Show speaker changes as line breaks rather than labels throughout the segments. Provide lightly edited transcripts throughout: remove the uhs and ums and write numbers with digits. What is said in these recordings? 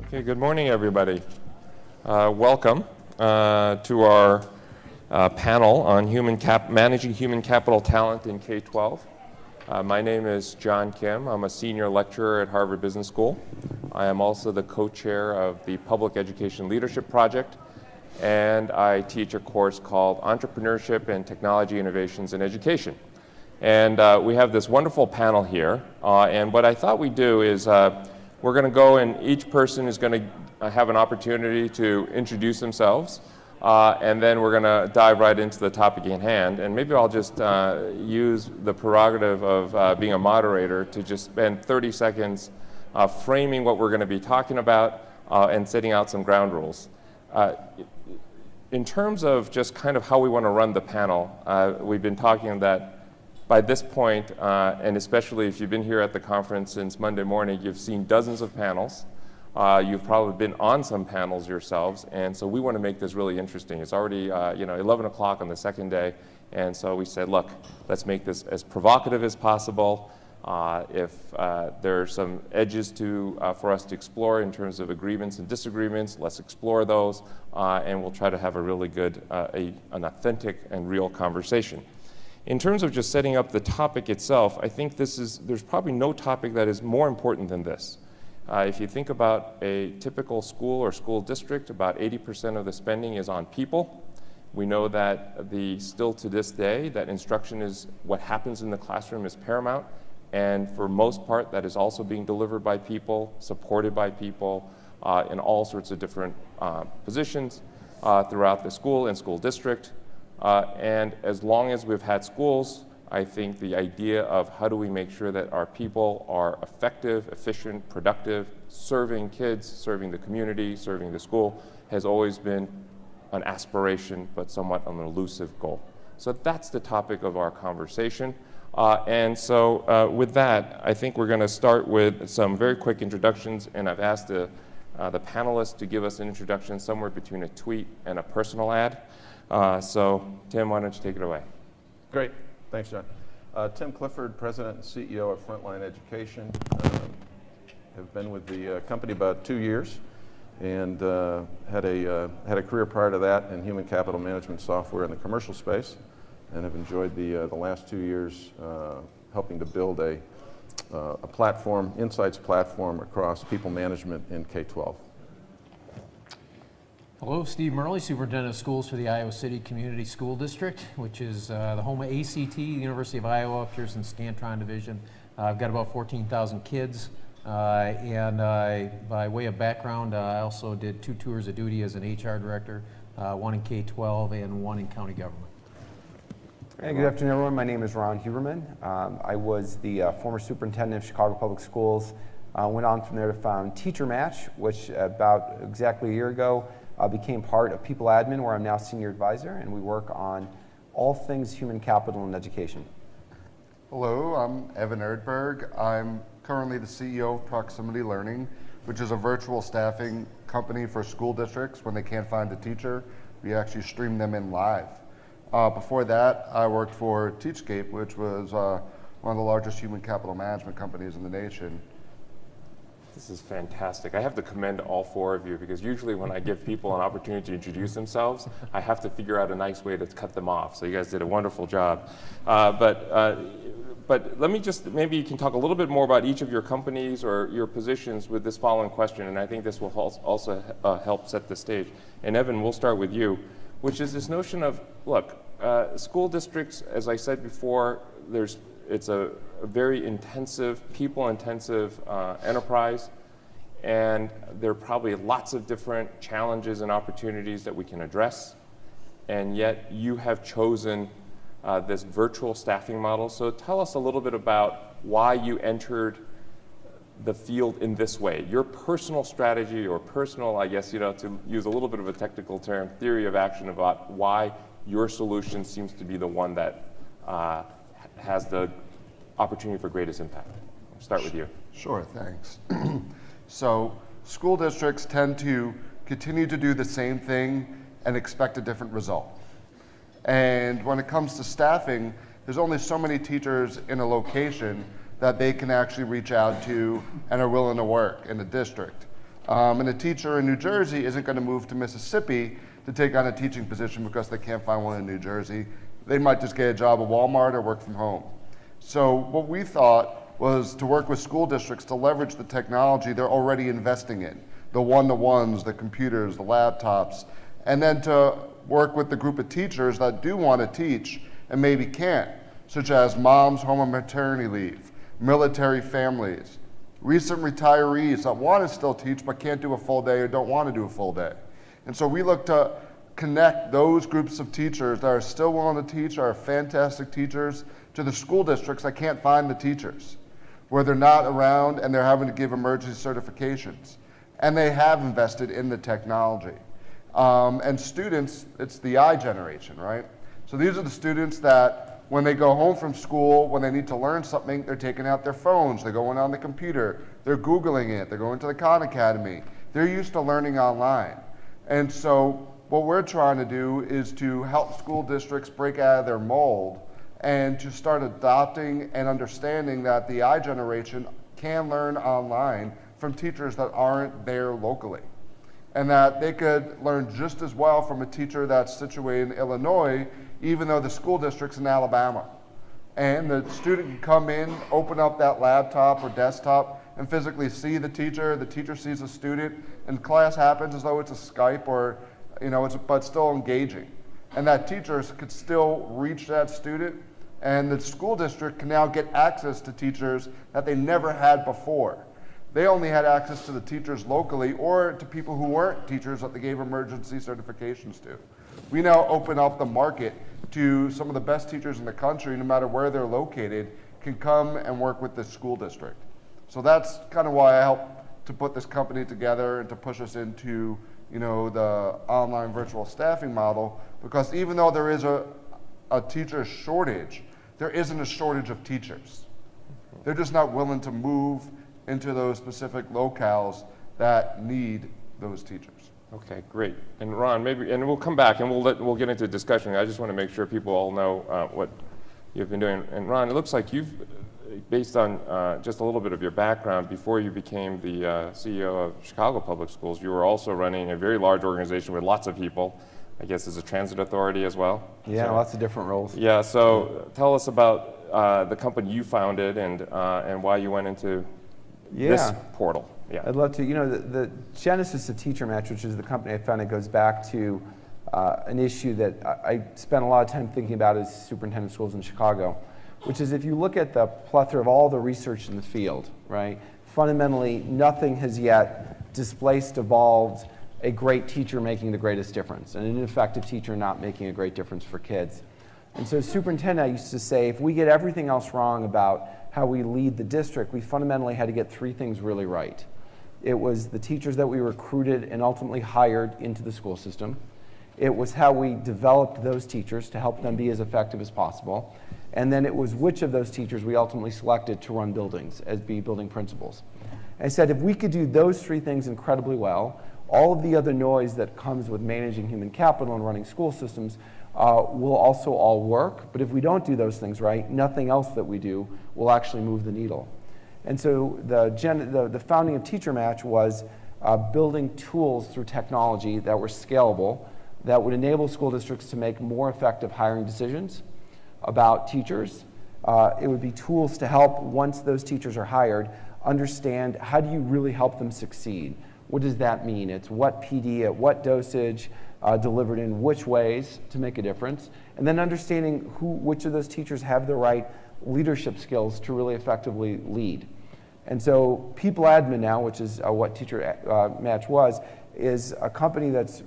Okay, good morning, everybody. Welcome to our panel on managing human capital talent in K-12. My name is John Kim. I'm a senior lecturer at Harvard Business School. I am also the co-chair of the Public Education Leadership Project, and I teach a course called Entrepreneurship and Technology Innovations in Education. And we have this wonderful panel here, and what I thought we'd do is we're going to go and each person is going to have an opportunity to introduce themselves, and then we're going to dive right into the topic in hand. And maybe I'll just use the prerogative of being a moderator to just spend 30 seconds framing what we're going to be talking about and setting out some ground rules. In terms of just kind of how we want to run the panel, we've been talking that by this point, and especially if you've been here at the conference since Monday morning, you've seen dozens of panels. You've probably been on some panels yourselves, and so we want to make this really interesting. It's already 11 o'clock on the second day, and so we said, look, let's make this as provocative as possible. If there are some edges for us to explore in terms of agreements and disagreements, let's explore those, and we'll try to have a really good, an authentic and real conversation. In terms of just setting up the topic itself, I think there's probably no topic that is more important than this. If you think about a typical school or school district, about 80% of the spending is on people. We know that still to this day, that instruction is what happens in the classroom is paramount, and for most part, that is also being delivered by people, supported by people in all sorts of different positions throughout the school and school district. And as long as we've had schools, I think the idea of how do we make sure that our people are effective, efficient, productive, serving kids, serving the community, serving the school, has always been an aspiration, but somewhat an elusive goal. So that's the topic of our conversation. And so with that, I think we're going to start with some very quick introductions, and I've asked the panelists to give us an introduction somewhere between a tweet and a personal ad. So, Tim, why don't you take it away?
Great. Thanks, John. Tim Clifford, President and CEO of Frontline Education. Have been with the company about 2 years and had a career prior to that in human capital management software in the commercial space, and have enjoyed the last 2 years helping to build a platform, insights platform across people management in K-12.
Hello, Steve Murley, Superintendent of Schools for the Iowa City Community School District, which is the home of ACT, University of Iowa, Pearson Scantron Division. I've got about 14,000 kids, and by way of background, I also did 2 tours of duty as an HR director, one in K-12 and one in county government.
Hey, good afternoon, everyone. My name is Ron Huberman. I was the former superintendent of Chicago Public Schools. Went on from there to found TeacherMatch, which about exactly a year ago became part of PeopleAdmin, where I'm now senior advisor, and we work on all things human capital in education.
Hello, I'm Evan Erdberg. I'm currently the CEO of Proximity Learning, which is a virtual staffing company for school districts. When they can't find a teacher, we actually stream them in live. Before that, I worked for Teachscape, which was one of the largest human capital management companies in the nation.
This is fantastic. I have to commend all 4 of you, because usually when I give people an opportunity to introduce themselves, I have to figure out a nice way to cut them off. So you guys did a wonderful job. But let me just, maybe you can talk a little bit more about each of your companies or your positions with this following question, and I think this will also help set the stage. And Evan, we'll start with you, which is this notion of, look, school districts, as I said before, it's a very intensive, people-intensive enterprise, and there are probably lots of different challenges and opportunities that we can address, and yet you have chosen this virtual staffing model. So tell us a little bit about why you entered the field in this way, your personal strategy or personal, I guess, to use a little bit of a technical term, theory of action about why your solution seems to be the one that has the opportunity for greatest impact. I'll start with you.
Sure, thanks. So school districts tend to continue to do the same thing and expect a different result. And when it comes to staffing, there's only so many teachers in a location that they can actually reach out to and are willing to work in the district. And a teacher in New Jersey isn't going to move to Mississippi to take on a teaching position because they can't find one in New Jersey. They might just get a job at Walmart or work from home. So what we thought was to work with school districts to leverage the technology they're already investing in, the one-to-ones, the computers, the laptops, and then to work with the group of teachers that do want to teach and maybe can't, such as moms home on maternity leave, military families, recent retirees that want to still teach but can't do a full day or don't want to do a full day. And so we look to connect those groups of teachers that are still willing to teach, are fantastic teachers, to the school districts that can't find the teachers, where they're not around and they're having to give emergency certifications. And they have invested in the technology. And students, it's the I generation, right? So these are the students that when they go home from school, when they need to learn something, they're taking out their phones, they're going on the computer, they're Googling it, they're going to the Khan Academy. They're used to learning online. And so what we're trying to do is to help school districts break out of their mold and to start adopting and understanding that the I generation can learn online from teachers that aren't there locally. And that they could learn just as well from a teacher that's situated in Illinois, even though the school district's in Alabama. And the student can come in, open up that laptop or desktop, and physically see the teacher sees the student, and class happens as though it's a Skype or, but still engaging. And that teacher could still reach that student, and the school district can now get access to teachers that they never had before. They only had access to the teachers locally or to people who weren't teachers that they gave emergency certifications to. We now open up the market to some of the best teachers in the country, no matter where they're located, can come and work with the school district. So that's kind of why I helped to put this company together and to push us into the online virtual staffing model, because even though there is a teacher shortage, there isn't a shortage of teachers. They're just not willing to move into those specific locales that need those teachers.
Okay, great. And Ron, maybe, and we'll come back and we'll get into discussion. I just want to make sure people all know what you've been doing. And Ron, it looks like you've, based on just a little bit of your background, before you became the CEO of Chicago Public Schools, you were also running a very large organization with lots of people, I guess as a transit authority as well.
Yeah, lots of different roles.
Yeah, so tell us about the company you founded and why you went into this portal. Yeah.
I'd love to. The genesis of TeacherMatch, which is the company I founded, goes back to an issue that I spent a lot of time thinking about as superintendent of schools in Chicago, which is if you look at the plethora of all the research in the field, right, fundamentally nothing has yet displaced, evolved a great teacher making the greatest difference, and an ineffective teacher not making a great difference for kids. And so as superintendent, I used to say, if we get everything else wrong about how we lead the district, we fundamentally had to get three things really right. It was the teachers that we recruited and ultimately hired into the school system. It was how we developed those teachers to help them be as effective as possible. And then it was which of those teachers we ultimately selected to run buildings as be building principals. And I said, if we could do those three things incredibly well, all of the other noise that comes with managing human capital and running school systems will also all work. But if we don't do those things right, nothing else that we do will actually move the needle. And so the founding of TeacherMatch was building tools through technology that were scalable, that would enable school districts to make more effective hiring decisions about teachers. It would be tools to help, once those teachers are hired, understand how do you really help them succeed. What does that mean? It's what PD at what dosage, delivered in which ways to make a difference, and then understanding which of those teachers have the right leadership skills to really effectively lead. And so PeopleAdmin now, which is what TeacherMatch was, is a company that's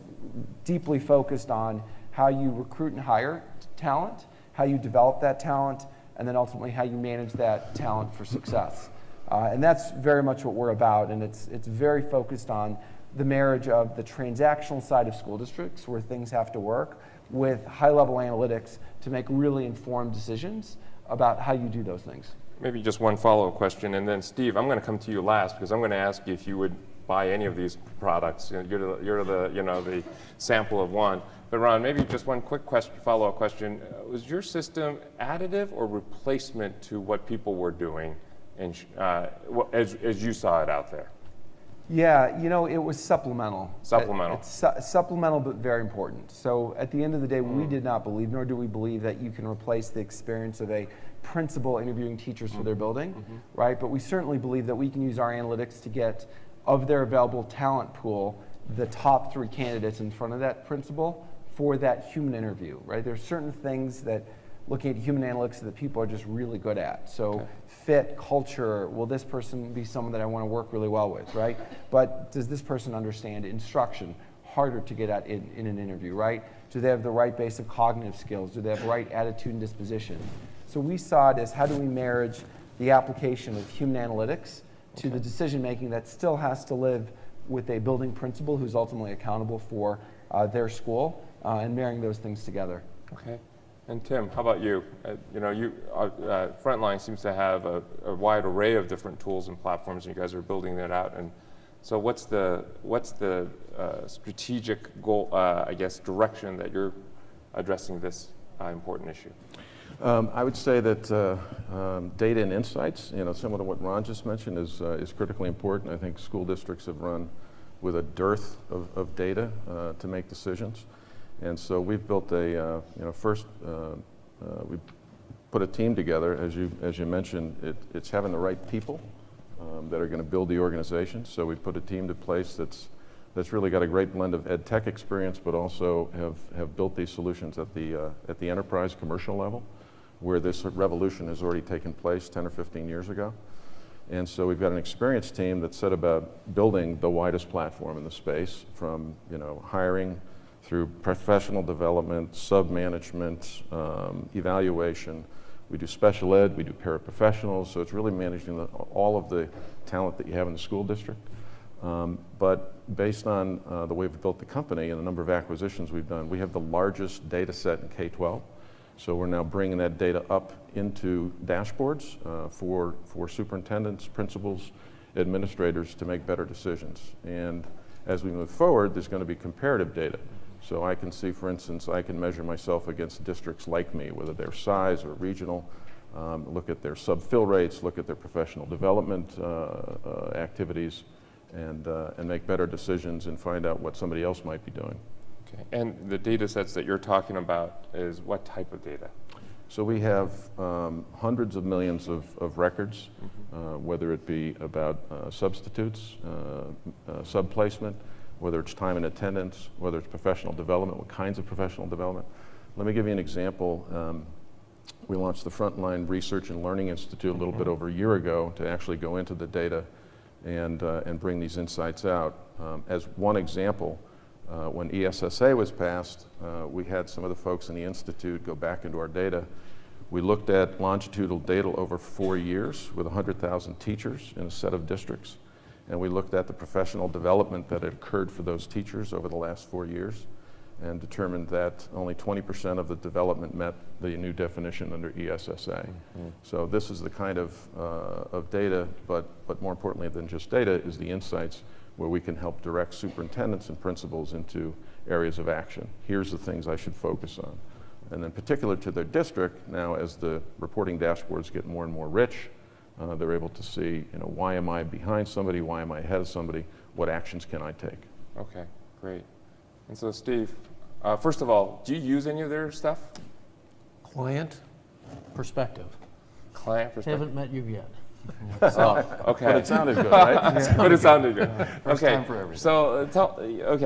deeply focused on how you recruit and hire talent, how you develop that talent, and then ultimately how you manage that talent for success. And that's very much what we're about, and it's very focused on the marriage of the transactional side of school districts, where things have to work, with high-level analytics to make really informed decisions about how you do those things.
Maybe just one follow-up question, and then Steve, I'm going to come to you last because I'm going to ask you if you would buy any of these products. You're the sample of one. But Ron, maybe just one quick follow-up question: was your system additive or replacement to what people were doing, and as you saw it out there?
Yeah, it was supplemental.
Supplemental.
It's supplemental, but very important. So at the end of the day, we did not believe, nor do we believe, that you can replace the experience of a principal interviewing teachers for their building, right? But we certainly believe that we can use our analytics to get, of their available talent pool, the top 3 candidates in front of that principal for that human interview, right? There's certain things that, looking at human analytics, that people are just really good at. So fit, culture, will this person be someone that I want to work really well with, right? But does this person understand instruction? Harder to get at in an interview, right? Do they have the right basic cognitive skills? Do they have the right attitude and disposition? So we saw it as, how do we marriage the application of human analytics to the decision making that still has to live with a building principal who's ultimately accountable for their school, and marrying those things together.
Okay. And Tim, how about you? Frontline seems to have a wide array of different tools and platforms, and you guys are building that out. And so, what's the strategic goal, direction that you're addressing this important issue?
I would say that data and insights, similar to what Ron just mentioned, is critically important. I think school districts have run with a dearth of data to make decisions. And so we've built first we put a team together, as you mentioned. It's having the right people that are going to build the organization. So we put a team to place that's really got a great blend of ed tech experience, but also have built these solutions at the enterprise commercial level, where this revolution has already taken place 10 or 15 years ago. And so we've got an experienced team that set about building the widest platform in the space, from hiring through professional development, sub-management, evaluation. We do special ed, we do paraprofessionals, so it's really managing all of the talent that you have in the school district. But based on the way we've built the company and the number of acquisitions we've done, we have the largest data set in K-12. So we're now bringing that data up into dashboards for superintendents, principals, administrators to make better decisions. And as we move forward, there's going to be comparative data. So I can see, for instance, I can measure myself against districts like me, whether they're size or regional, look at their sub-fill rates, look at their professional development activities, and make better decisions and find out what somebody else might be doing.
Okay. And the data sets that you're talking about is what type of data?
So we have hundreds of millions of records, whether it be about substitutes, sub-placement, whether it's time and attendance, whether it's professional development, what kinds of professional development. Let me give you an example. We launched the Frontline Research and Learning Institute a little bit over a year ago to actually go into the data and bring these insights out. As one example, when ESSA was passed, we had some of the folks in the Institute go back into our data. We looked at longitudinal data over 4 years with 100,000 teachers in a set of districts. And we looked at the professional development that had occurred for those teachers over the last 4 years, and determined that only 20% of the development met the new definition under ESSA. So this is the kind of data, but more importantly than just data is the insights, where we can help direct superintendents and principals into areas of action. Here's the things I should focus on. And then particular to their district, now as the reporting dashboards get more and more rich, they're able to see, why am I behind somebody? Why am I ahead of somebody? What actions can I take?
Okay, great. And so, Steve, first of all, do you use any of their stuff?
Client perspective.
Client perspective?
Haven't met you yet.
Okay.
But it sounded good, right?
But it sounded good.
First
Okay.
time for everything.
So,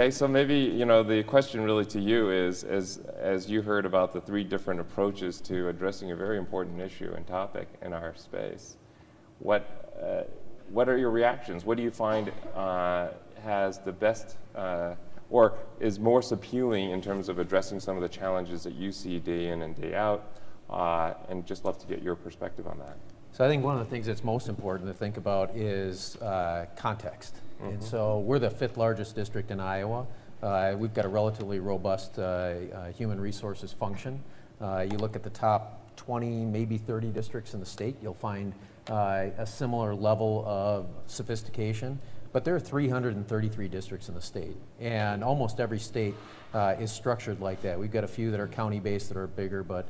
so maybe, the question really to you is, as you heard about the 3 different approaches to addressing a very important issue and topic in our space, what are your reactions? What do you find has the best or is most appealing in terms of addressing some of the challenges that you see day in and day out? And just love to get your perspective on that.
So I think one of the things that's most important to think about is context. And so we're the 5th largest district in Iowa. We've got a relatively robust human resources function. You look at the top 20, maybe 30 districts in the state, you'll find a similar level of sophistication. But there are 333 districts in the state, and almost every state is structured like that. We've got a few that are county-based that are bigger, but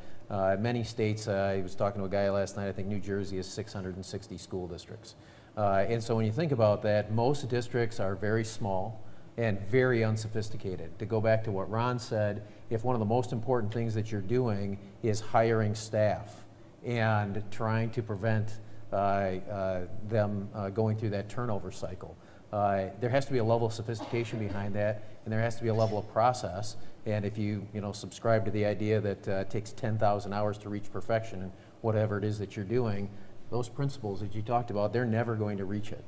many states, I was talking to a guy last night, I think New Jersey has 660 school districts. And so when you think about that, most districts are very small and very unsophisticated. To go back to what Ron said, if one of the most important things that you're doing is hiring staff and trying to prevent them going through that turnover cycle, there has to be a level of sophistication behind that, and there has to be a level of process. And if you subscribe to the idea that it takes 10,000 hours to reach perfection in whatever it is that you're doing, those principles that you talked about, they're never going to reach it.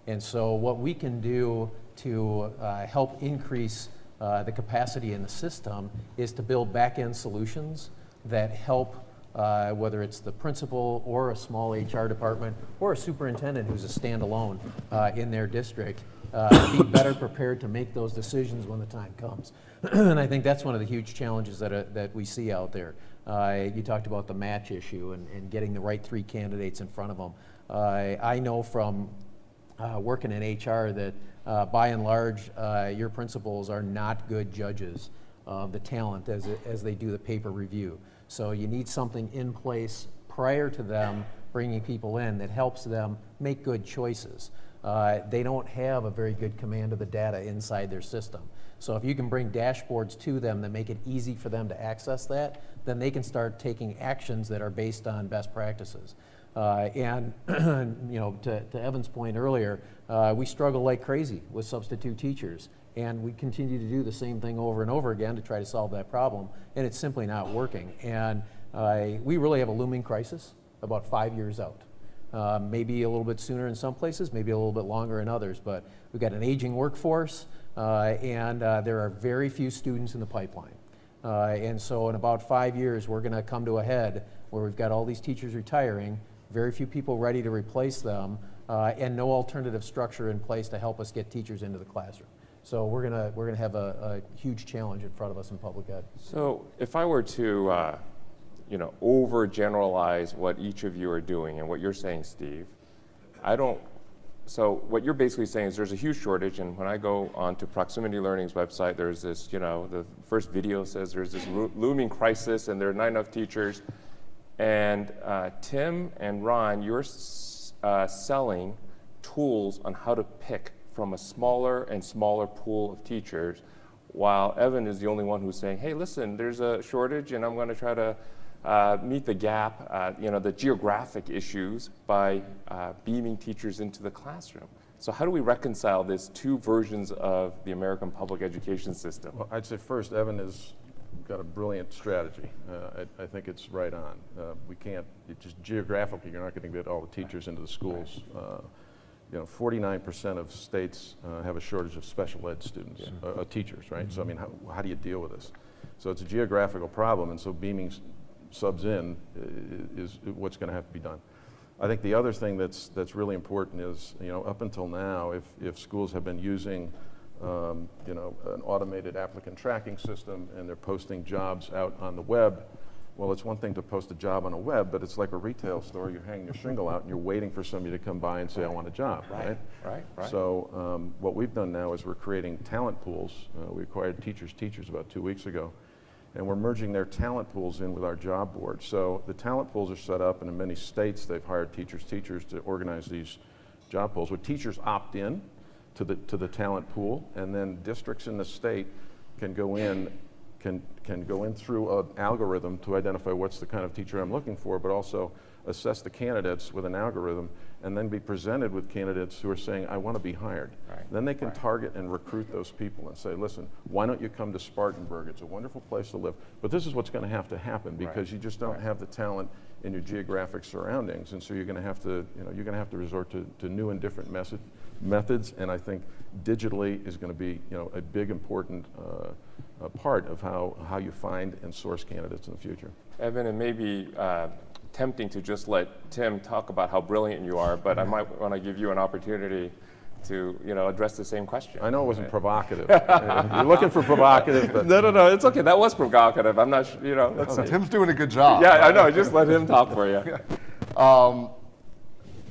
And so what we can do to help increase the capacity in the system is to build back-end solutions that help whether it's the principal or a small HR department or a superintendent who's a standalone in their district, be better prepared to make those decisions when the time comes. And I think that's one of the huge challenges that we see out there. You talked about the match issue and getting the right 3 candidates in front of them. I know from working in HR that by and large, your principals are not good judges of the talent as they do the paper review. So you need something in place prior to them bringing people in that helps them make good choices. They don't have a very good command of the data inside their system. So if you can bring dashboards to them that make it easy for them to access that, then they can start taking actions that are based on best practices. And to Evan's point earlier, we struggle like crazy with substitute teachers, and we continue to do the same thing over and over again to try to solve that problem, and it's simply not working. And we really have a looming crisis about 5 years out. Maybe a little bit sooner in some places, maybe a little bit longer in others, but we've got an aging workforce, and there are very few students in the pipeline. And so in about 5 years, we're gonna come to a head where we've got all these teachers retiring, very few people ready to replace them, and no alternative structure in place to help us get teachers into the classroom. So we're gonna have a huge challenge in front of us in public ed.
So if I were to overgeneralize what each of you are doing and what you're saying, Steve, so what you're basically saying is there's a huge shortage, and when I go onto Proximity Learning's website, there's this, the first video says there's this looming crisis and there are not enough teachers. And Tim and Ron, you're selling tools on how to pick from a smaller and smaller pool of teachers, while Evan is the only one who's saying, hey, listen, there's a shortage and I'm going to try to meet the gap, the geographic issues by beaming teachers into the classroom. So how do we reconcile these two versions of the American public education system?
Well, I'd say first, Evan has got a brilliant strategy. I think it's right on. We can't, just geographically, you're not going to get all the teachers into the schools. 49% of states have a shortage of special ed students, teachers, right? So I mean, how do you deal with this? So it's a geographical problem, and so beaming subs in is what's going to have to be done. I think the other thing that's really important is, up until now, if schools have been using an automated applicant tracking system and they're posting jobs out on the web, well, it's one thing to post a job on a web, but it's like a retail store. You're hanging your shingle out and you're waiting for somebody to come by and say, I want a job, right? Right. So what we've done now is we're creating talent pools. We acquired Teachers about 2 weeks ago, and we're merging their talent pools in with our job board. So the talent pools are set up, and in many states they've hired teachers to organize these job pools, where teachers opt in to the talent pool, and then districts in the state can go in through an algorithm to identify what's the kind of teacher I'm looking for, but also assess the candidates with an algorithm, and then be presented with candidates who are saying, I want to be hired. Right. Then they can target and recruit those people and say, listen, why don't you come to Spartanburg? It's a wonderful place to live, but this is what's going to happen because you just don't have the talent in your geographic surroundings, and so you're going to have to resort to new and different methods, and I think digitally is going to be a big important part of how you find and source candidates in the future.
Evan, it may be tempting to just let Tim talk about how brilliant you are, but I might want to give you an opportunity to address the same question.
I know it wasn't provocative. You're looking for provocative, but
no, it's okay. That was provocative. I'm not sure, let's see.
Tim's doing a good job.
Yeah, I know. Just let him talk for you.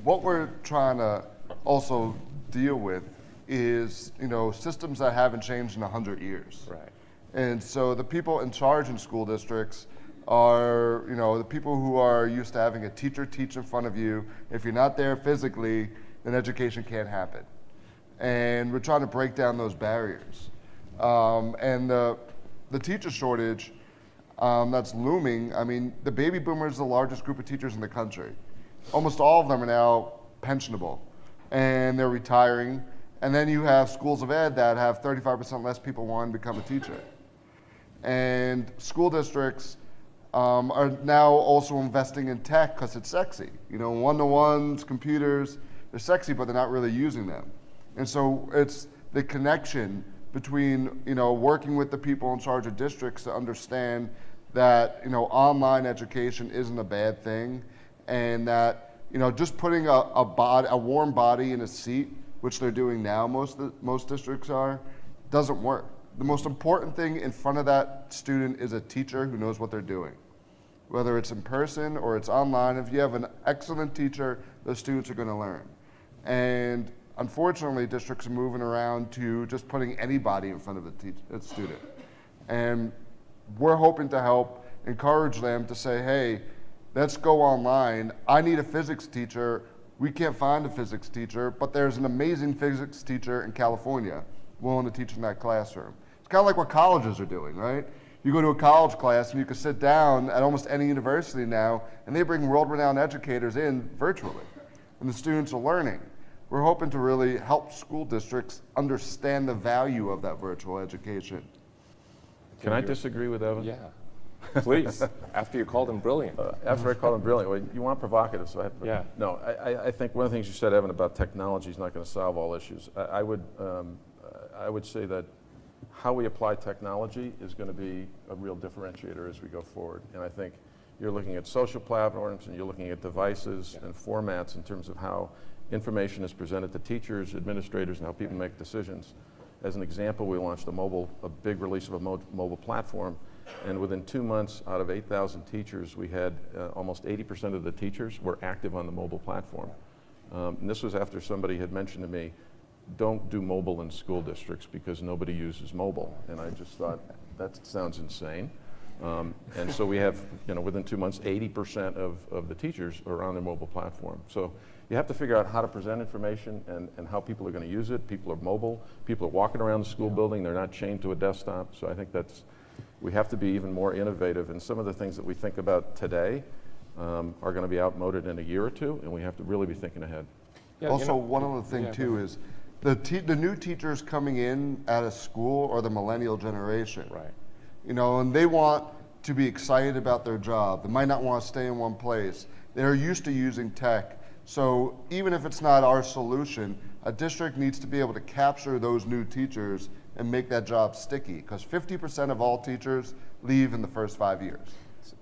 What we're trying to also deal with is systems that haven't changed in 100 years.
Right.
And so the people in charge in school districts are the people who are used to having a teacher teach in front of you. If you're not there physically, then education can't happen. And we're trying to break down those barriers. And the teacher shortage that's looming, I mean, the baby boomers are the largest group of teachers in the country. Almost all of them are now pensionable, and they're retiring. And then you have schools of ed that have 35% less people wanting to become a teacher. And school districts are now also investing in tech because it's sexy. You know, one-to-ones, computers, they're sexy, but they're not really using them. And so it's the connection between, you know, working with the people in charge of districts to understand that, you know, online education isn't a bad thing, and that, you know, just putting a warm body in a seat, which they're doing now, most districts are, doesn't work. The most important thing in front of that student is a teacher who knows what they're doing. Whether it's in person or it's online, if you have an excellent teacher, those students are going to learn. And unfortunately, districts are moving around to just putting anybody in front of a student. And we're hoping to help encourage them to say, hey, let's go online. I need a physics teacher. We can't find a physics teacher, but there's an amazing physics teacher in California willing to teach in that classroom. It's kind of like what colleges are doing, right? You go to a college class and you can sit down at almost any university now, and they bring world-renowned educators in virtually, and the students are learning. We're hoping to really help school districts understand the value of that virtual education.
Can I disagree with Evan?
Yeah, please, after you called him brilliant.
After I called him brilliant, well, you want provocative, so I have to.
Yeah.
No, I think one of the things you said, Evan, about technology is not going to solve all issues. I would say that how we apply technology is going to be a real differentiator as we go forward. And I think you're looking at social platforms and you're looking at devices and formats in terms of how information is presented to teachers, administrators, and how people make decisions. As an example, we launched a big release of a mobile platform, and within 2 months, out of 8,000 teachers, we had almost 80% of the teachers were active on the mobile platform. And this was after somebody had mentioned to me, don't do mobile in school districts because nobody uses mobile. And I just thought, that sounds insane. And so we have, you know, within 2 months, 80% of the teachers are on their mobile platform. So you have to figure out how to present information and how people are going to use it. People are mobile. People are walking around the school building. They're not chained to a desktop. So I think we have to be even more innovative. And some of the things that we think about today are going to be outmoded in a year or two, and we have to really be thinking ahead.
Yeah, also, one other thing too is the new teachers coming in at a school are the millennial generation.
Right.
You know, and they want to be excited about their job. They might not want to stay in one place. They're used to using tech. So even if it's not our solution, a district needs to be able to capture those new teachers and make that job sticky, because 50% of all teachers leave in the first 5 years,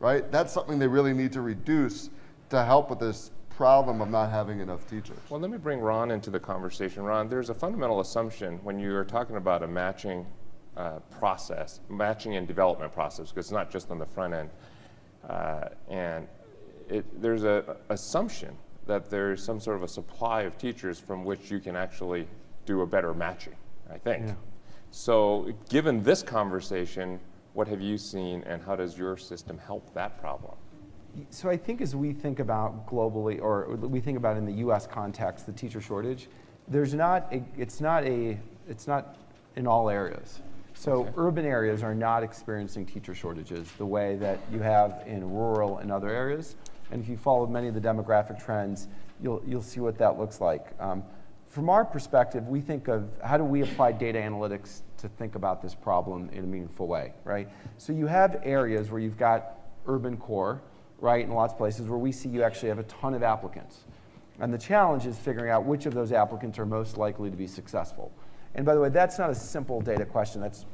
right? That's something they really need to reduce to help with this problem of not having enough teachers.
Well, let me bring Ron into the conversation. Ron, there's a fundamental assumption when you are talking about a matching process, matching and development process, because it's not just on the front end. And there's an assumption that there's some sort of a supply of teachers from which you can actually do a better matching, I think. Yeah. So given this conversation, what have you seen and how does your system help that problem?
So I think as we think about globally, or we think about in the U.S. context, the teacher shortage, it's not in all areas. So urban areas are not experiencing teacher shortages the way that you have in rural and other areas. And if you follow many of the demographic trends, you'll see what that looks like. From our perspective, we think of how do we apply data analytics to think about this problem in a meaningful way, right? So you have areas where you've got urban core, right, in lots of places where we see you actually have a ton of applicants. And the challenge is figuring out which of those applicants are most likely to be successful. And by the way, that's not a simple data question, that's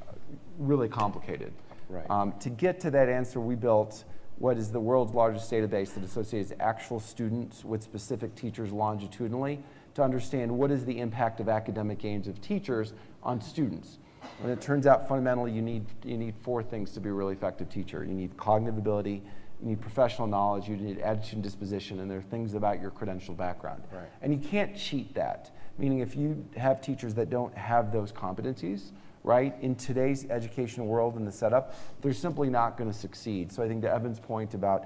really complicated. Right. To get to that answer, we built what is the world's largest database that associates actual students with specific teachers longitudinally to understand what is the impact of academic gains of teachers on students. And it turns out fundamentally you need 4 things to be a really effective teacher. You need cognitive ability, you need professional knowledge, you need attitude and disposition, and there are things about your credential background. Right. And you can't cheat that, meaning if you have teachers that don't have those competencies, right, in today's educational world and the setup, they're simply not going to succeed. So I think to Evan's point about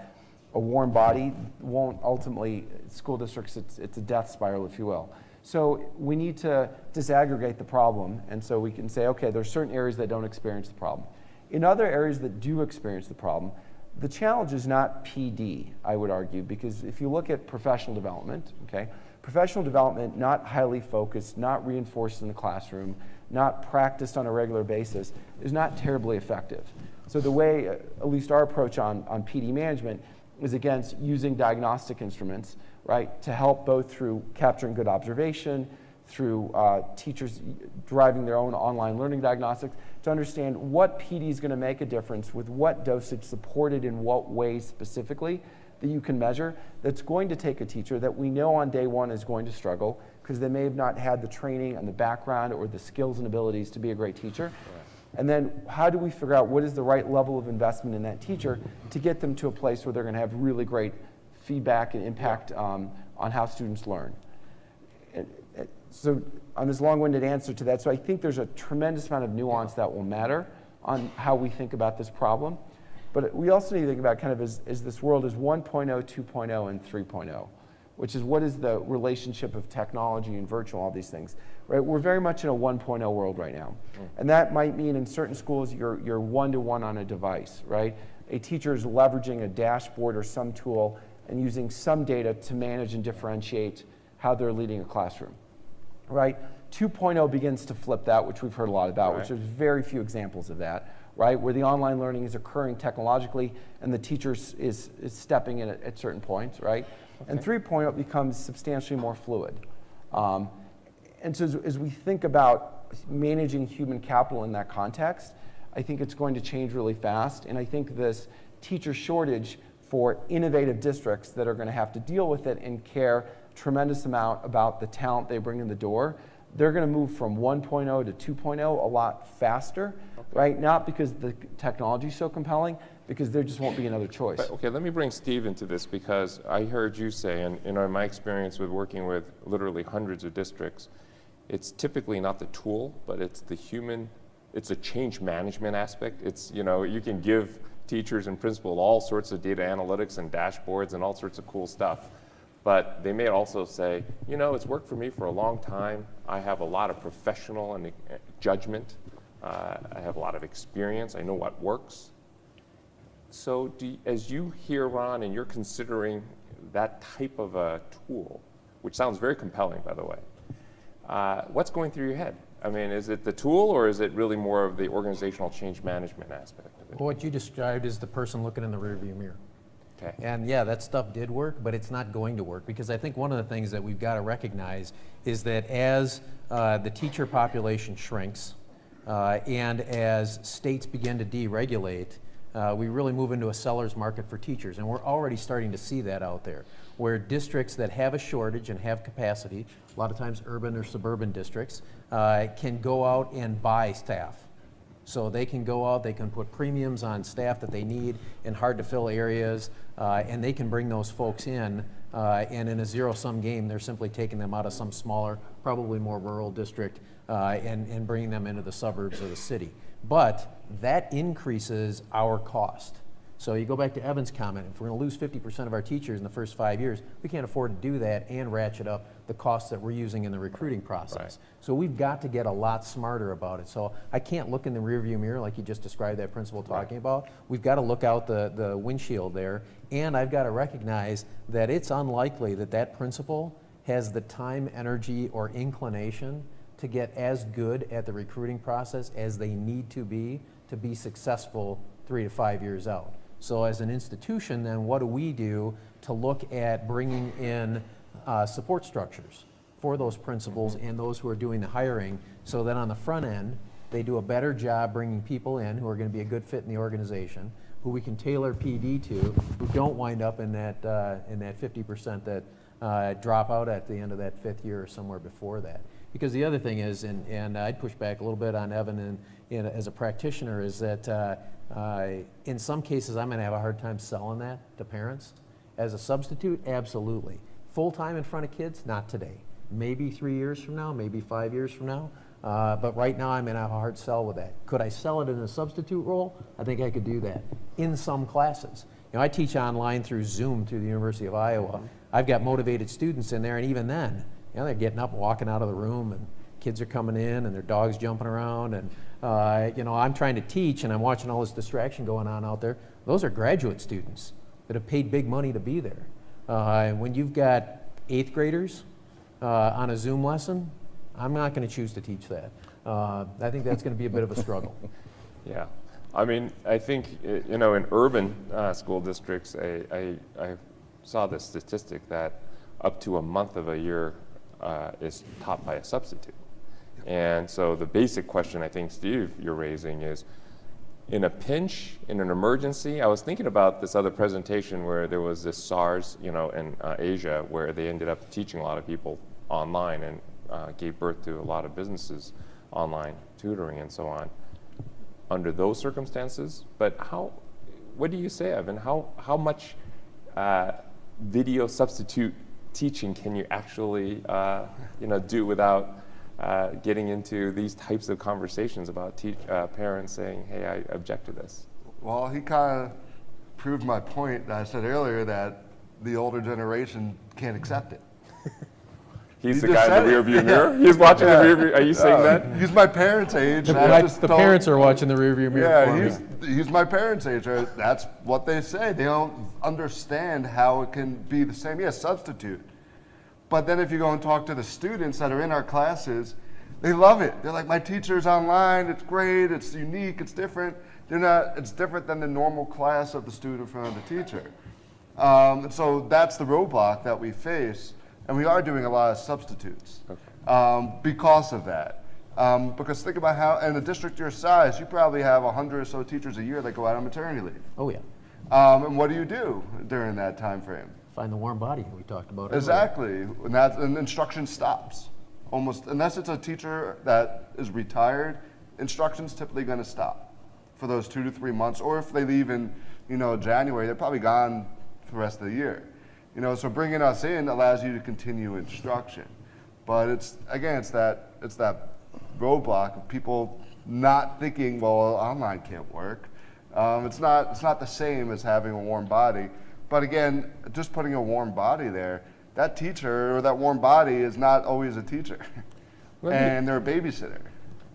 a warm body won't ultimately, school districts, it's a death spiral, if you will. So we need to disaggregate the problem, and so we can say, okay, there's certain areas that don't experience the problem. In other areas that do experience the problem, the challenge is not PD, I would argue, because if you look at professional development, okay, professional development not highly focused, not reinforced in the classroom, not practiced on a regular basis, is not terribly effective. So the way, at least our approach on PD management, is against using diagnostic instruments, right, to help both through capturing good observation, through teachers driving their own online learning diagnostics, to understand what PD is going to make a difference with what dosage supported in what ways specifically that you can measure, that's going to take a teacher that we know on day one is going to struggle because they may have not had the training and the background or the skills and abilities to be a great teacher. Yeah. And then how do we figure out what is the right level of investment in that teacher to get them to a place where they're going to have really great feedback and impact on how students learn. So on this long-winded answer to that, so I think there's a tremendous amount of nuance that will matter on how we think about this problem. But we also need to think about kind of as this world is 1.0, 2.0, and 3.0, which is what is the relationship of technology and virtual, all these things. Right? We're very much in a 1.0 world right now. And that might mean in certain schools you're one-to-one on a device, right? A teacher is leveraging a dashboard or some tool and using some data to manage and differentiate how they're leading a classroom. Right? 2.0 begins to flip that, which we've heard a lot about, which there's very few examples of that, right? Where the online learning is occurring technologically and the teacher is stepping in at certain points, right? Okay. And 3.0 becomes substantially more fluid. And so as we think about managing human capital in that context, I think it's going to change really fast. And I think this teacher shortage for innovative districts that are going to have to deal with it and care tremendous amount about the talent they bring in the door, they're going to move from 1.0 to 2.0 a lot faster, right? Not because the technology is so compelling, because there just won't be another choice.
But, okay, let me bring Steve into this because I heard you say, and in my experience with working with literally hundreds of districts, it's typically not the tool, but it's the human, it's a change management aspect. It's, you know, you can give teachers and principals all sorts of data analytics and dashboards and all sorts of cool stuff. But they may also say, you know, it's worked for me for a long time. I have a lot of professional and judgment. I have a lot of experience. I know what works. So as you hear, Ron, and you're considering that type of a tool, which sounds very compelling, by the way, what's going through your head? I mean, is it the tool or is it really more of the organizational change management aspect of it?
Well, what you described is the person looking in the rearview mirror.
Okay.
And yeah, that stuff did work, but it's not going to work because I think one of the things that we've got to recognize is that as the teacher population shrinks and as states begin to deregulate, we really move into a seller's market for teachers. And we're already starting to see that out there, where districts that have a shortage and have capacity, a lot of times urban or suburban districts, can go out and buy staff. So they can go out, they can put premiums on staff that they need in hard to fill areas, and they can bring those folks in, and in a zero-sum game, they're simply taking them out of some smaller, probably more rural district, and bringing them into the suburbs of the city. But that increases our cost. So you go back to Evan's comment, if we're going to lose 50% of our teachers in the first 5 years, we can't afford to do that and ratchet up the costs that we're using in the recruiting process. Right. So we've got to get a lot smarter about it. So I can't look in the rearview mirror like you just described that principal talking about. We've got to look out the windshield there, and I've got to recognize that it's unlikely that that principal has the time, energy, or inclination to get as good at the recruiting process as they need to be successful 3 to 5 years out. So as an institution, then what do we do to look at bringing in support structures for those principals and those who are doing the hiring so that on the front end, they do a better job bringing people in who are going to be a good fit in the organization, who we can tailor PD to, who don't wind up in that 50% that drop out at the end of that 5th year or somewhere before that. Because the other thing is, and I'd push back a little bit on Evan and as a practitioner, is that in some cases I'm going to have a hard time selling that to parents. As a substitute, absolutely. Full-time in front of kids, not today. Maybe 3 years from now, maybe 5 years from now. But right now I'm going to have a hard sell with that. Could I sell it in a substitute role? I think I could do that in some classes. You know, I teach online through Zoom through the University of Iowa. I've got motivated students in there, and even then, they're getting up and walking out of the room, and kids are coming in, and their dog's jumping around, and I'm trying to teach, and I'm watching all this distraction going on out there. Those are graduate students that have paid big money to be there. When you've got 8th graders on a Zoom lesson, I'm not going to choose to teach that. I think that's going to be a bit of a struggle.
Yeah. I mean, I think, in urban school districts, I saw the statistic that up to a month of a year is taught by a substitute. And so the basic question I think, Steve, you're raising is, in a pinch, in an emergency, I was thinking about this other presentation where there was this SARS, in Asia, where they ended up teaching a lot of people online and gave birth to a lot of businesses, online tutoring and so on, under those circumstances. But what do you say, Evan? How much video substitute teaching can you actually, do without getting into these types of conversations about parents saying, hey, I object to this?
Well, he kind of proved my point that I said earlier, that the older generation can't accept it.
He's
You
the
just
guy in the
said
rear
it.
view mirror? He's watching the rear view. Are you saying that?
He's my parents' age. and I just
The
don't-
parents are watching the rearview mirror for me.
he's my parents' age. Right? That's what they say. They don't understand how it can be the same. Yes, substitute. But then if you go and talk to the students that are in our classes, they love it. They're like, my teacher's online, it's great, it's unique, it's different. It's different than the normal class of the student in front of the teacher. And so that's the roadblock that we face. And we are doing a lot of substitutes because of that. Because think about how, in a district your size, you probably have 100 or so teachers a year that go out on maternity leave.
Oh, yeah.
And what do you do during that time frame?
Find the warm body we talked about earlier.
Exactly, and instruction stops. Almost, unless it's a teacher that is retired, instruction's typically going to stop for those 2 to 3 months. Or if they leave in, January, they're probably gone for the rest of the year. So bringing us in allows you to continue instruction. But it's that roadblock of people not thinking, well, online can't work. It's not the same as having a warm body. But again, just putting a warm body there, that teacher or that warm body is not always a teacher, and they're a babysitter.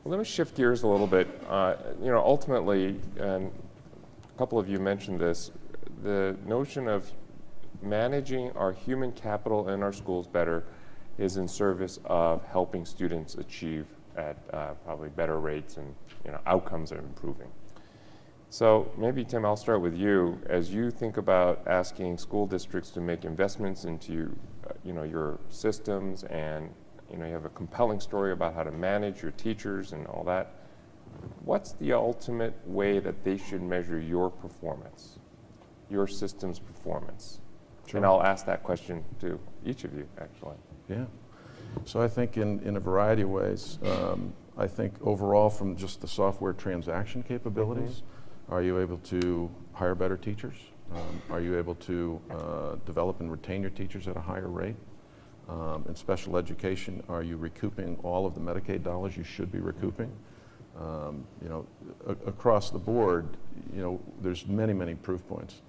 Well, let me shift gears a little bit. Ultimately, and a couple of you mentioned this, the notion of managing our human capital in our schools better is in service of helping students achieve at probably better rates, and outcomes are improving. So maybe, Tim, I'll start with you. As you think about asking school districts to make investments into your systems, and you have a compelling story about how to manage your teachers and all that, what's the ultimate way that they should measure your performance, your system's performance? Sure. And I'll ask that question to each of you, actually.
Yeah. So I think in a variety of ways. I think overall, from just the software transaction capabilities, are you able to hire better teachers? Are you able to develop and retain your teachers at a higher rate? In special education, are you recouping all of the Medicaid dollars you should be recouping? Across the board, there's many proof points.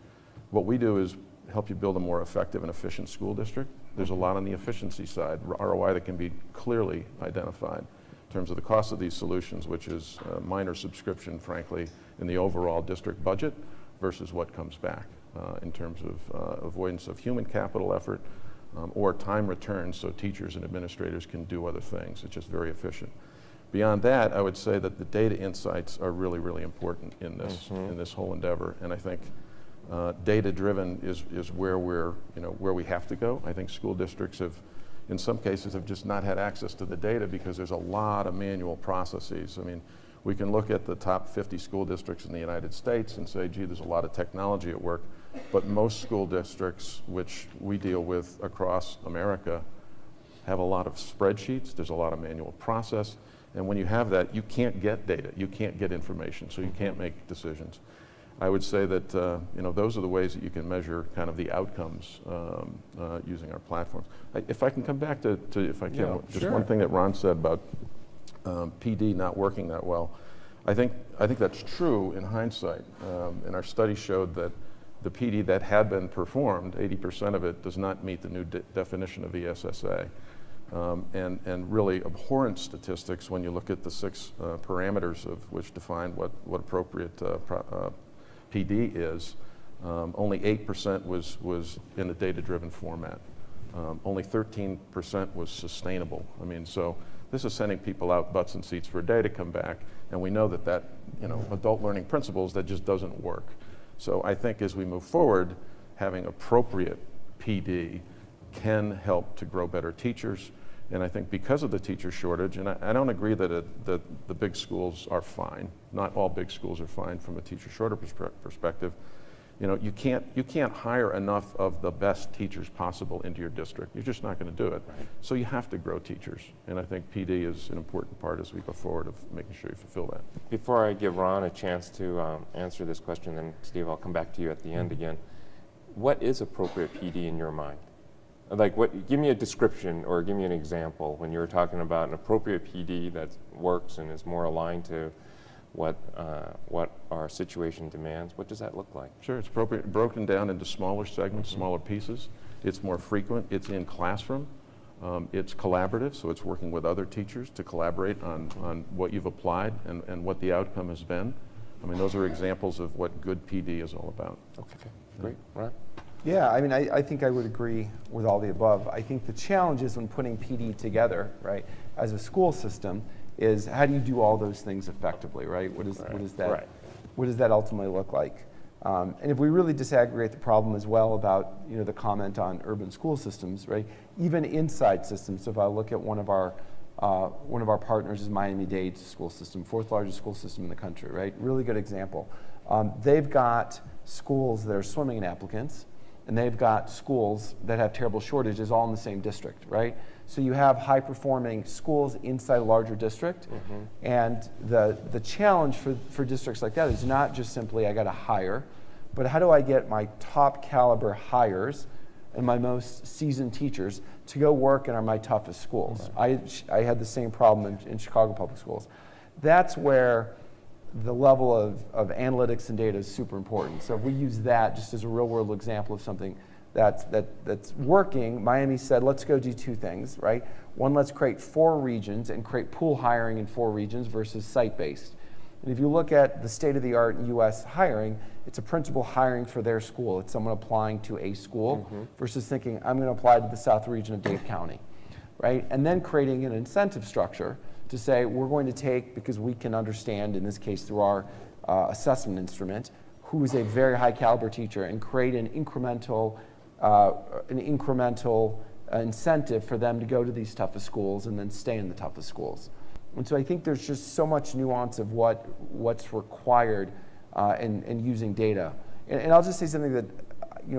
What we do is help you build a more effective and efficient school district. There's a lot on the efficiency side, ROI, that can be clearly identified in terms of the cost of these solutions, which is a minor subscription, frankly, in the overall district budget versus what comes back in terms of avoidance of human capital effort or time returns, so teachers and administrators can do other things. It's just very efficient. Beyond that, I would say that the data insights are really important in this whole endeavor, and I think data-driven is where where we have to go. I think school districts in some cases have just not had access to the data because there's a lot of manual processes. I mean, we can look at the top 50 school districts in the United States and say, gee, there's a lot of technology at work, but most school districts, which we deal with across America, have a lot of spreadsheets, there's a lot of manual process, and when you have that, you can't get data, you can't get information, so you can't make decisions. I would say that those are the ways that you can measure kind of the outcomes using our platforms. If I can come back to if I can, just
sure.
One thing that Ron said about PD not working that well. I think that's true in hindsight. And our study showed that the PD that had been performed, 80% of it does not meet the new definition of ESSA. and really abhorrent statistics when you look at the 6 parameters of which define what appropriate PD is. Only 8% was in a data-driven format. Only 13% was sustainable. I mean, so this is sending people out butts and seats for a day to come back, and we know that adult learning principles, that just doesn't work. So I think as we move forward, having appropriate PD can help to grow better teachers. And I think because of the teacher shortage, and I don't agree that the big schools are fine. Not all big schools are fine from a teacher shortage perspective. You can't hire enough of the best teachers possible into your district. You're just not going to do it. Right. So you have to grow teachers. And I think PD is an important part as we go forward of making sure you fulfill that.
Before I give Ron a chance to answer this question, then Steve, I'll come back to you at the end again. What is appropriate PD in your mind? Like, give me a description or give me an example when you're talking about an appropriate PD that works and is more aligned to what our situation demands. What does that look like?
Sure, it's appropriate, broken down into smaller segments, smaller pieces. It's more frequent. It's in classroom. It's collaborative, so it's working with other teachers to collaborate on what you've applied and what the outcome has been. I mean, those are examples of what good PD is all about.
Okay, great. Ron?
Yeah, I mean, I think I would agree with all the above. I think the challenge is when putting PD together, right, as a school system, is how do you do all those things effectively, right? What does that ultimately look like? And if we really disaggregate the problem as well about the comment on urban school systems, right? Even inside systems. So if I look at one of our partners is Miami-Dade school system, 4th largest school system in the country, right? Really good example. They've got schools that are swimming in applicants, and they've got schools that have terrible shortages all in the same district, right? So you have high-performing schools inside a larger district, and the challenge for districts like that is not just simply I got to hire, but how do I get my top caliber hires and my most seasoned teachers to go work in my toughest schools? Right. I had the same problem in Chicago Public Schools. That's where the level of analytics and data is super important. So if we use that just as a real-world example of something that's working, Miami said, let's go do 2 things, right? One, let's create 4 regions and create pool hiring in 4 regions versus site-based. And if you look at the state-of-the-art in U.S. hiring, it's a principal hiring for their school. It's someone applying to a school versus thinking, I'm going to apply to the South region of Dade County, right? And then creating an incentive structure to say, we're going to take, because we can understand, in this case through our assessment instrument, who is a very high caliber teacher, and create an incremental incentive for them to go to these toughest schools and then stay in the toughest schools. And so I think there's just so much nuance of what's required in using data. And I'll just say something that,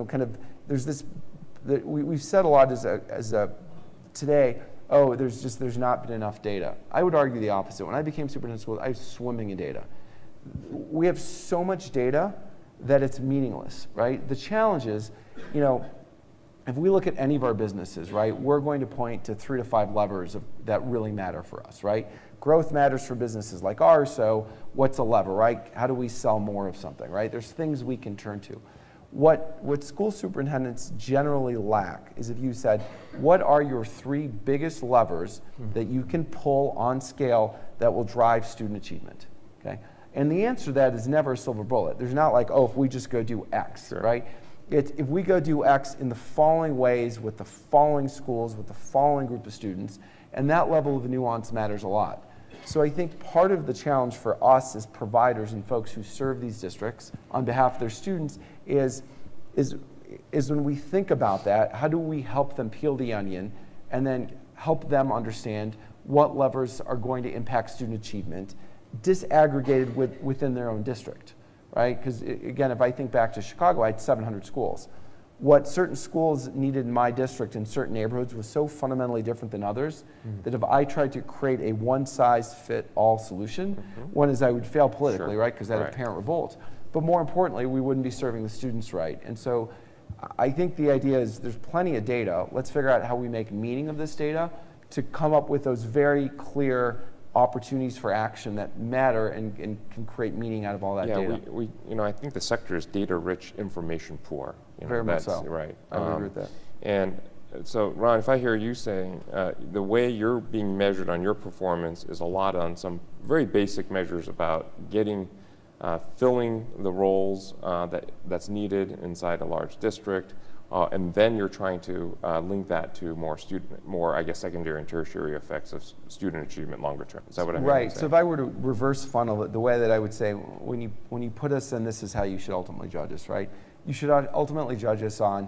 kind of, there's this, that we've said a lot today, there's not been enough data. I would argue the opposite. When I became superintendent of schools, I was swimming in data. We have so much data that it's meaningless, right? The challenge is, if we look at any of our businesses, right, we're going to point to 3 to 5 levers that really matter for us, right? Growth matters for businesses like ours, so what's a lever, right? How do we sell more of something, right? There's things we can turn to. What school superintendents generally lack is if you said, what are your 3 biggest levers that you can pull on scale that will drive student achievement, okay? And the answer to that is never a silver bullet. There's not like, if we just go do X, right? If we go do X in the following ways with the following schools, with the following group of students, and that level of nuance matters a lot. So I think part of the challenge for us as providers and folks who serve these districts on behalf of their students is when we think about that, how do we help them peel the onion and then help them understand what levers are going to impact student achievement disaggregated within their own district, right? Because again, if I think back to Chicago, I had 700 schools. What certain schools needed in my district in certain neighborhoods was so fundamentally different than others that if I tried to create a one-size-fit-all solution, one is I would fail politically, right? Because I'd have parent revolt. But more importantly, we wouldn't be serving the students right. And so I think the idea is there's plenty of data. Let's figure out how we make meaning of this data to come up with those very clear opportunities for action that matter and can create meaning out of all that data.
I think the sector is data-rich, information poor.
Very much so.
Right.
I would agree with that.
And So, Ron, if I hear you saying the way you're being measured on your performance is a lot on some very basic measures about getting, filling the roles that's needed inside a large district, and then you're trying to link that to more, I guess, secondary and tertiary effects of student achievement longer term. Is that what I'm hearing you
Right.
say?
So if I were to reverse funnel it, the way that I would say, when you put us in, this is how you should ultimately judge us, right? You should ultimately judge us on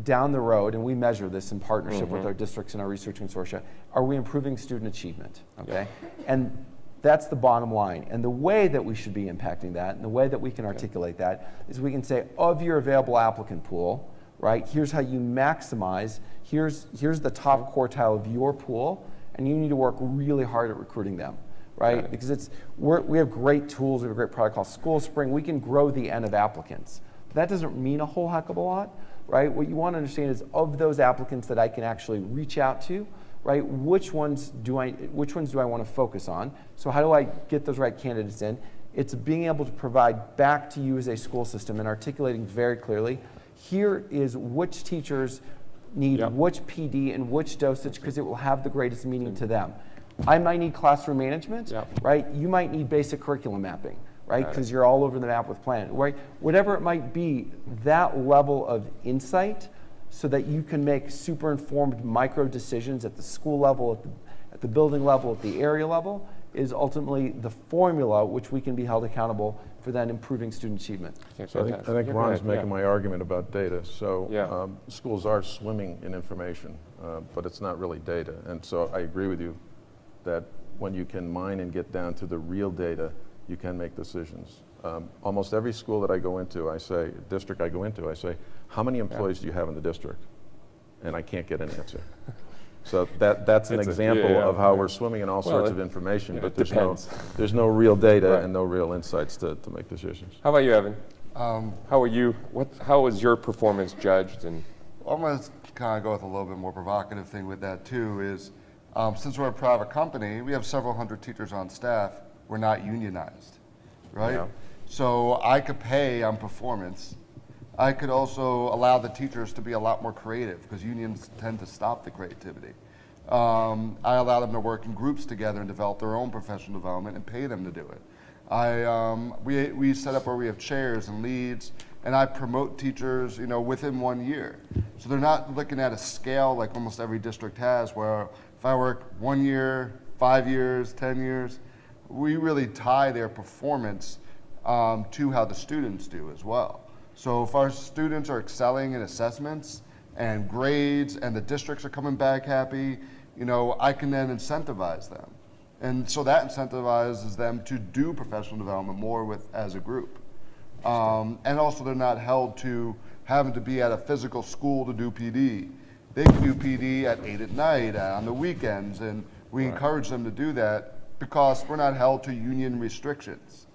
down the road, and we measure this in partnership with our districts and our research consortia, are we improving student achievement, okay? And that's the bottom line. And the way that we should be impacting that, and the way that we can articulate that, is we can say, of your available applicant pool, right, here's how you maximize, here's the top quartile of your pool, and you need to work really hard at recruiting them, right? Because we have great tools, we have a great product called School Spring, we can grow the N of applicants. But that doesn't mean a whole heck of a lot, right? What you want to understand is, of those applicants that I can actually reach out to, right, which ones do I want to focus on? So how do I get those right candidates in? It's being able to provide back to you as a school system and articulating very clearly, here is which teachers need which PD and which dosage, because it will have the greatest meaning to them. I might need classroom management, right? You might need basic curriculum mapping, right? Because you're all over the map with plan, right? Whatever it might be, that level of insight so that you can make super informed micro decisions at the school level, at the building level, at the area level, is ultimately the formula which we can be held accountable for then improving student achievement.
So I think Ron's making my argument about data. So schools are swimming in information, but it's not really data. And so I agree with you that when you can mine and get down to the real data, you can make decisions. Almost every school that I go into, district I go into, I say, how many employees do you have in the district? And I can't get an answer. So that's an example of how we're swimming in all sorts of information, but there's no real data and no real insights to make decisions.
How about you, Evan? How was your performance judged? And
I'm going to kind of go with a little bit more provocative thing with that too is, since we're a private company, we have several hundred teachers on staff. We're not unionized, right? Yeah. So I could pay on performance. I could also allow the teachers to be a lot more creative, because unions tend to stop the creativity. I allow them to work in groups together and develop their own professional development and pay them to do it. We set up where we have chairs and leads, and I promote teachers, within 1 year. So they're not looking at a scale like almost every district has, where if I work 1 year, 5 years, 10 years, we really tie their performance to how the students do as well. So if our students are excelling in assessments and grades and the districts are coming back happy, I can then incentivize them. And so that incentivizes them to do professional development more as a group. And also they're not held to having to be at a physical school to do PD. They can do PD at 8 at night, on the weekends, and we encourage them to do that because we're not held to union restrictions,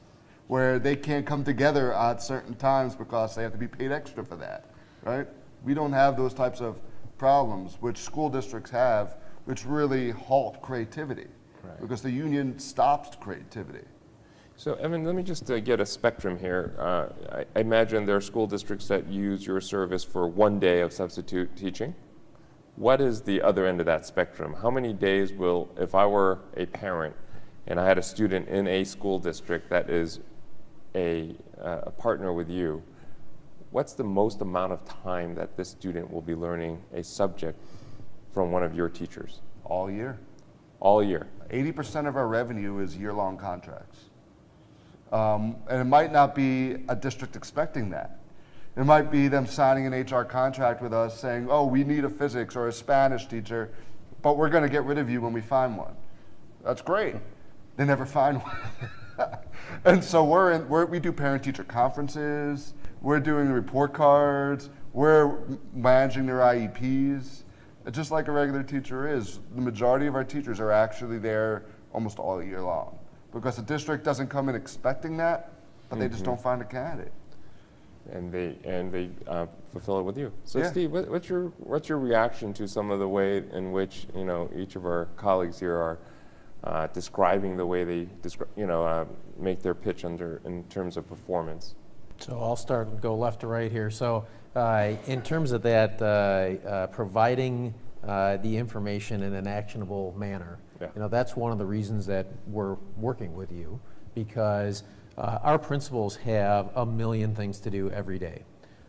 where they can't come together at certain times because they have to be paid extra for that, right? We don't have those types of problems, which school districts have, which really halt creativity, because the union stops creativity.
So, Evan, let me just get a spectrum here. I imagine there are school districts that use your service for 1 day of substitute teaching. What is the other end of that spectrum? How many days if I were a parent and I had a student in a school district that is a partner with you, what's the most amount of time that this student will be learning a subject from one of your teachers?
All year.
All year.
80% of our revenue is year-long contracts. And it might not be a district expecting that. It might be them signing an HR contract with us saying, oh, we need a physics or a Spanish teacher, but we're going to get rid of you when we find one. That's great. They never find one. And so we do parent-teacher conferences, we're doing the report cards, we're managing their IEPs. It's just like a regular teacher is. The majority of our teachers are actually there almost all year long, because the district doesn't come in expecting that, but they just don't find a candidate.
And they fulfill it with you. So
Yeah.
Steve, what's your reaction to some of the way in which each of our colleagues here are describing the way they make their pitch in terms of performance?
So I'll start and go left to right here. So In terms of that, providing the information in an actionable manner,
Yeah.
that's one of the reasons that we're working with you, because our principals have a million things to do every day,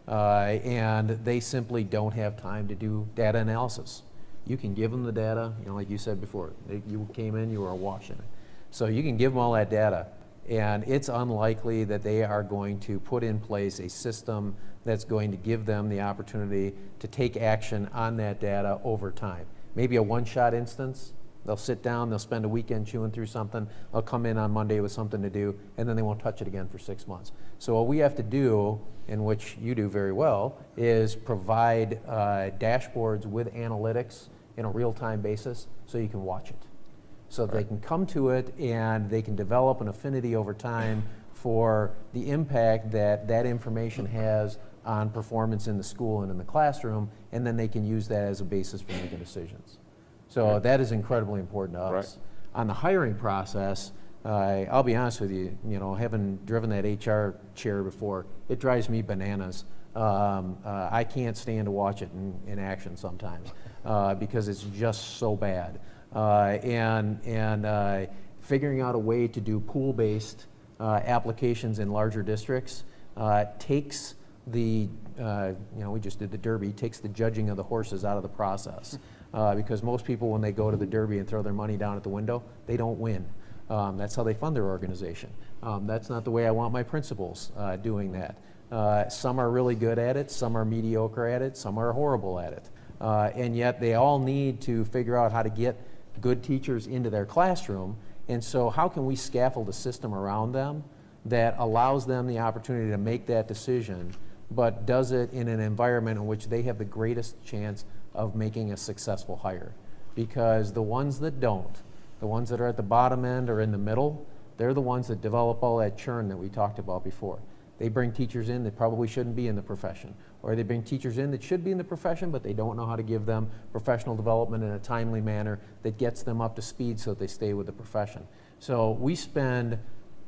and they simply don't have time to do data analysis. You can give them the data, like you said before, you came in, you were watching it. So you can give them all that data, and it's unlikely that they are going to put in place a system that's going to give them the opportunity to take action on that data over time. Maybe a one-shot instance. They'll sit down, they'll spend a weekend chewing through something, they'll come in on Monday with something to do, and then they won't touch it again for 6 months. So what we have to do, in which you do very well, is provide dashboards with analytics in a real-time basis so you can watch it. So they can come to it and they can develop an affinity over time for the impact that that information has on performance in the school and in the classroom, and then they can use that as a basis for making decisions. So that is incredibly important to us.
Right.
On the hiring process, I'll be honest with you, having driven that HR chair before, it drives me bananas. I can't stand to watch it in action sometimes because it's just so bad. And figuring out a way to do pool-based applications in larger districts takes the, we just did the Derby, takes the judging of the horses out of the process. Because most people, when they go to the Derby and throw their money down at the window, they don't win. That's how they fund their organization. That's not the way I want my principals doing that. Some are really good at it, some are mediocre at it, some are horrible at it. And yet they all need to figure out how to get good teachers into their classroom. And so how can we scaffold a system around them that allows them the opportunity to make that decision, but does it in an environment in which they have the greatest chance of making a successful hire? Because the ones that don't, the ones that are at the bottom end or in the middle, they're the ones that develop all that churn that we talked about before. They bring teachers in that probably shouldn't be in the profession, or they bring teachers in that should be in the profession, but they don't know how to give them professional development in a timely manner that gets them up to speed so that they stay with the profession. So we spend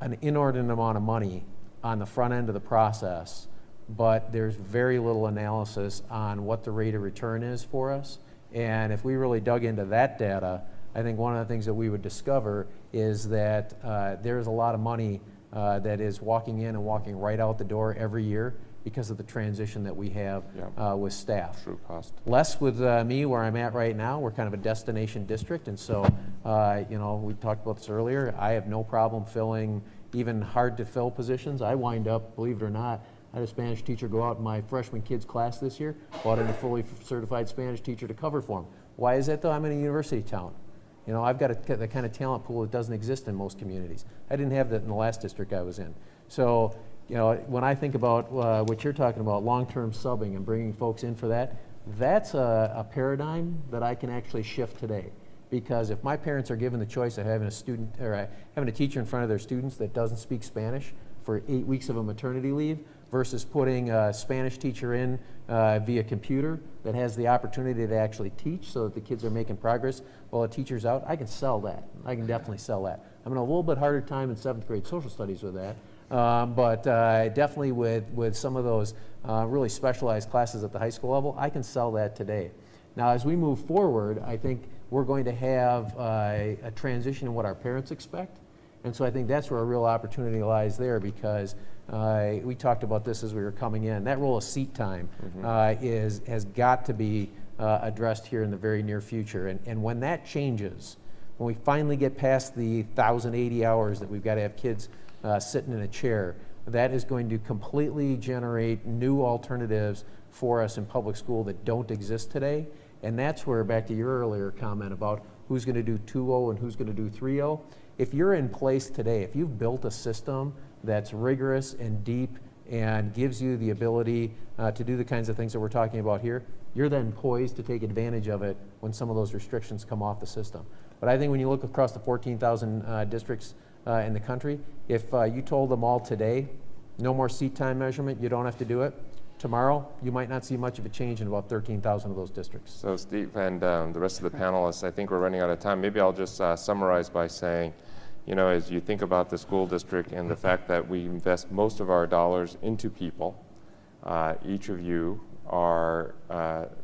an inordinate amount of money on the front end of the process, but there's very little analysis on what the rate of return is for us. And if we really dug into that data, I think one of the things that we would discover is that there's a lot of money that is walking in and walking right out the door every year because of the transition that we have with staff.
True cost.
Less with me where I'm at right now. We're kind of a destination district, and so we talked about this earlier. I have no problem filling even hard to fill positions. I wind up, believe it or not, I had a Spanish teacher go out in my freshman kids class this year, brought in a fully certified Spanish teacher to cover for him. Why is that though? I'm in a university town. I've got the kind of talent pool that doesn't exist in most communities. I didn't have that in the last district I was in. So, when I think about what you're talking about, long-term subbing and bringing folks in for that, that's a paradigm that I can actually shift today. Because if my parents are given the choice of having a student or having a teacher in front of their students that doesn't speak Spanish for 8 weeks of a maternity leave versus putting a Spanish teacher in via computer that has the opportunity to actually teach so that the kids are making progress while the teacher's out, I can sell that. I can definitely sell that. I'm having a little bit harder time in 7th grade social studies with that, but definitely with some of those really specialized classes at the high school level, I can sell that today. Now, as we move forward, I think we're going to have a transition in what our parents expect. And so I think that's where a real opportunity lies there, because we talked about this as we were coming in. That role of seat time has got to be addressed here in the very near future. And when that changes, when we finally get past the 1,080 hours that we've got to have kids sitting in a chair, that is going to completely generate new alternatives for us in public school that don't exist today. And that's where, back to your earlier comment about who's going to do 2.0 and who's going to do 3.0, if you're in place today, if you've built a system that's rigorous and deep and gives you the ability to do the kinds of things that we're talking about here, you're then poised to take advantage of it when some of those restrictions come off the system. But I think when you look across the 14,000 districts in the country, if you told them all today, no more seat time measurement, you don't have to do it, tomorrow, you might not see much of a change in about 13,000 of those districts.
So Steve and the rest of the panelists, I think we're running out of time. Maybe I'll just summarize by saying, as you think about the school district and the fact that we invest most of our dollars into people, each of you are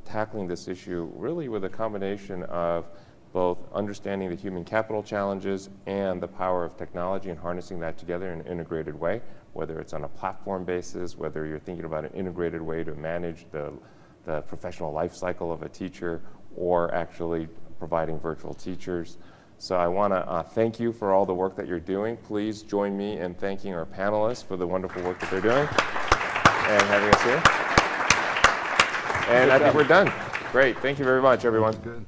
tackling this issue really with a combination of both understanding the human capital challenges and the power of technology and harnessing that together in an integrated way, whether it's on a platform basis, whether you're thinking about an integrated way to manage the professional life cycle of a teacher, or actually providing virtual teachers. So I want to thank you for all the work that you're doing. Please join me in thanking our panelists for the wonderful work that they're doing and having us here. And I think we're done. Great. Thank you very much, everyone.
Good.